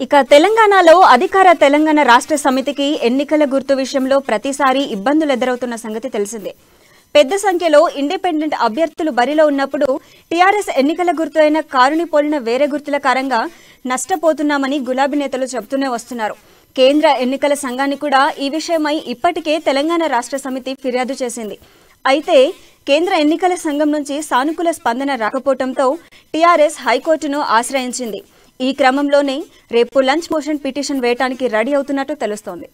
ఇక తెలంగాణలో అధికార తెలంగాణ రాష్ట్ర సమితికి ఎన్నికల గుర్తు విషయంలో ప్రతిసారి ఇబ్బందులు ఎదురవుతున్న సంగతి తెలిసిందే. పెద్ద సంఖ్యలో ఇండిపెండెంట్ అభ్యర్థులు బరిలో ఉన్నప్పుడు టీఆర్ఎస్ ఎన్నికల గుర్తు అయిన కారుని పోలిన వేరే గుర్తుల కారణంగా నష్టపోతున్నామని గులాబీ నేతలు చెబుతూనే వస్తున్నారు. కేంద్ర ఎన్నికల సంఘానికి కూడా ఈ విషయమై ఇప్పటికే తెలంగాణ రాష్ట్ర సమితి ఫిర్యాదు చేసింది. అయితే కేంద్ర ఎన్నికల సంఘం నుంచి సానుకూల స్పందన రాకపోవడంతో టీఆర్ఎస్ హైకోర్టును ఆశ్రయించింది. ఈ క్రమంలోనే రేపు లంచ్ మోషన్ పిటిషన్ వేయడానికి రెడీ అవుతున్నట్టు తెలుస్తోంది.